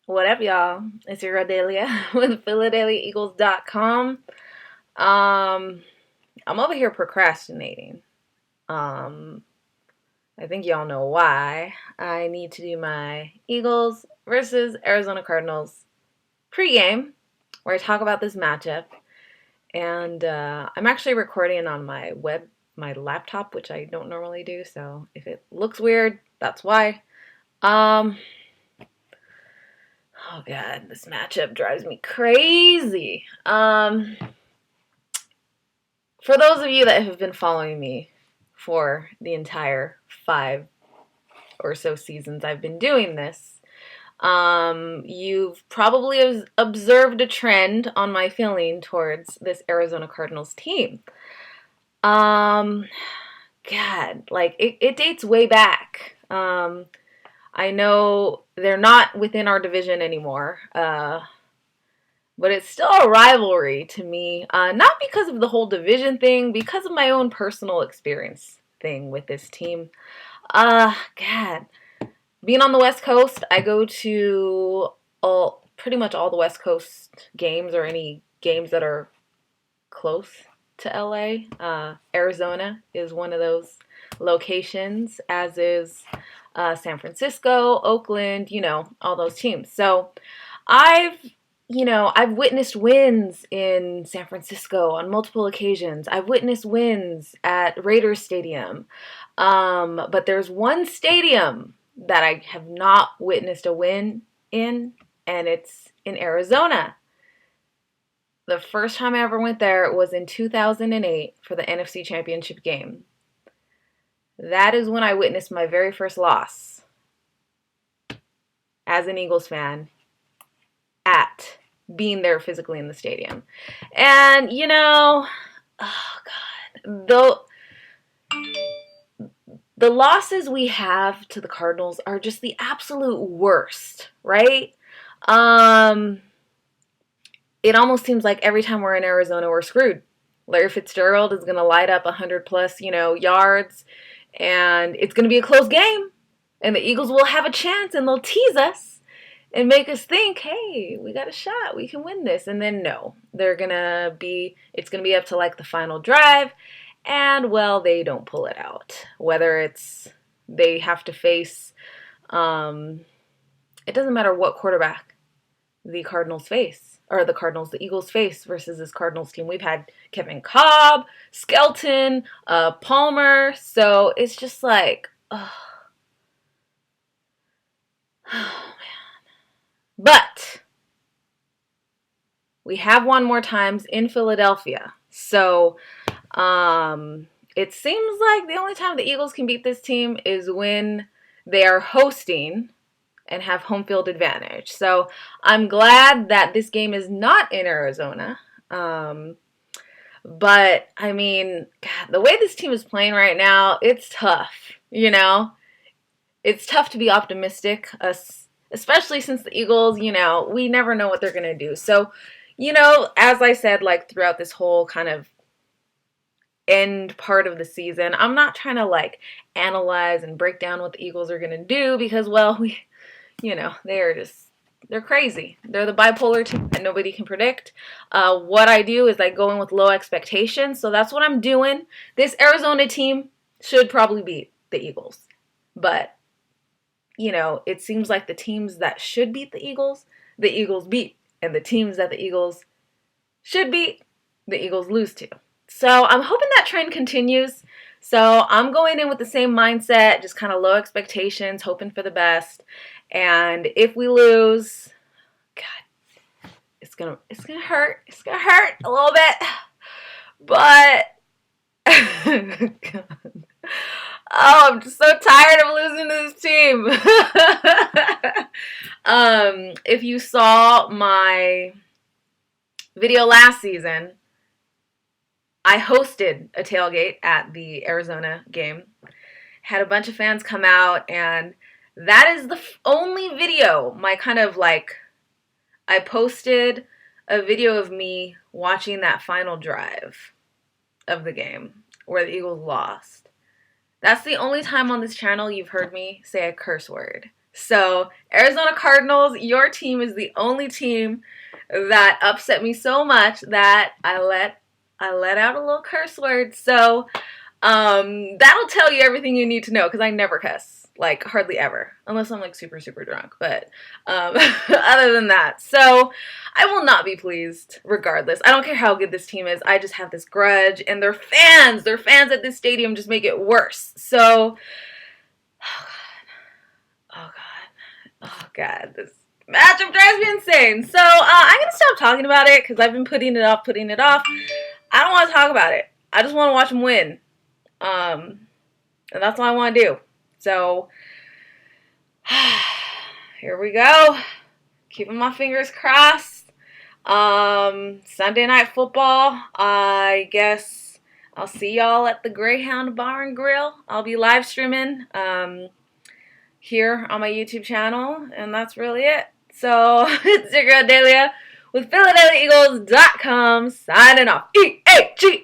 What up, y'all? It's your Delia with PhilaDehliaEagles.com. I'm over here procrastinating. Um, I think y'all know why. I need to do my Eagles versus Arizona Cardinals pregame, where I talk about this matchup. And I'm actually recording on my laptop, which I don't normally do. So if it looks weird, that's why. Um, oh God, this matchup drives me crazy. For those of you that have been following me for the entire 5 or so seasons I've been doing this, you've probably observed a trend on my feeling towards this Arizona Cardinals team. Um, God, like it dates way back. I know they're not within our division anymore. But it's still a rivalry to me, not because of the whole division thing, because of my own personal experience thing with this team. God, being on the West Coast, I go to pretty much all the West Coast games or any games that are close to LA. Arizona is one of those locations, as is San Francisco, Oakland, all those teams. So I've I've witnessed wins in San Francisco on multiple occasions. I've witnessed wins at Raiders Stadium. But there's one stadium that I have not witnessed a win in, and it's in Arizona. The first time I ever went there was in 2008 for the NFC Championship game. That is when I witnessed my very first loss as an Eagles fan at being there physically in the stadium. And, oh God, the losses we have to the Cardinals are just the absolute worst, right? It almost seems like every time we're in Arizona, we're screwed. Larry Fitzgerald is going to light up 100 plus, yards, and it's going to be a close game. And the Eagles will have a chance, and they'll tease us and make us think, hey, we got a shot, we can win this. And then no, it's gonna be up to like the final drive, and well, they don't pull it out. Whether it's they have to face, it doesn't matter what quarterback the Eagles face versus this Cardinals team. We've had Kevin Cobb, Skelton, Palmer, so it's just like, oh, oh man. But we have won more times in Philadelphia. So it seems like the only time the Eagles can beat this team is when they are hosting and have home field advantage. So I'm glad that this game is not in Arizona. But I mean, God, the way this team is playing right now, it's tough. It's tough to be optimistic, especially since the Eagles, we never know what they're going to do. So, as I said, like throughout this whole kind of end part of the season, I'm not trying to like analyze and break down what the Eagles are going to do because, well, they're crazy. They're the bipolar team that nobody can predict. What I do is I go in with low expectations. So that's what I'm doing. This Arizona team should probably beat the Eagles. But it seems like the teams that should beat the Eagles beat. And the teams that the Eagles should beat, the Eagles lose to. So I'm hoping that trend continues. So I'm going in with the same mindset, just kind of low expectations, hoping for the best. And if we lose, God, it's gonna hurt. It's gonna hurt a little bit. But God. Oh, I'm just so tired of losing to this team. If you saw my video last season, I hosted a tailgate at the Arizona game. Had a bunch of fans come out, and that is the only video, I posted a video of me watching that final drive of the game where the Eagles lost. That's the only time on this channel you've heard me say a curse word. So, Arizona Cardinals, your team is the only team that upset me so much that I let out a little curse word. So, that'll tell you everything you need to know because I never cuss, like hardly ever, unless I'm like super, super drunk. But other than that, so I will not be pleased regardless. I don't care how good this team is. I just have this grudge, and their fans at this stadium just make it worse. So, oh god, oh god, this matchup drives me insane. So I'm gonna stop talking about it because I've been putting it off. I don't want to talk about it. I just want to watch them win. And that's all I want to do. So, here we go. Keeping my fingers crossed. Sunday Night Football. I guess I'll see y'all at the Greyhound Bar and Grill. I'll be live streaming here on my YouTube channel, and that's really it. So, it's your girl Dahlia with PhilaDehliaEagles.com signing off. EAG!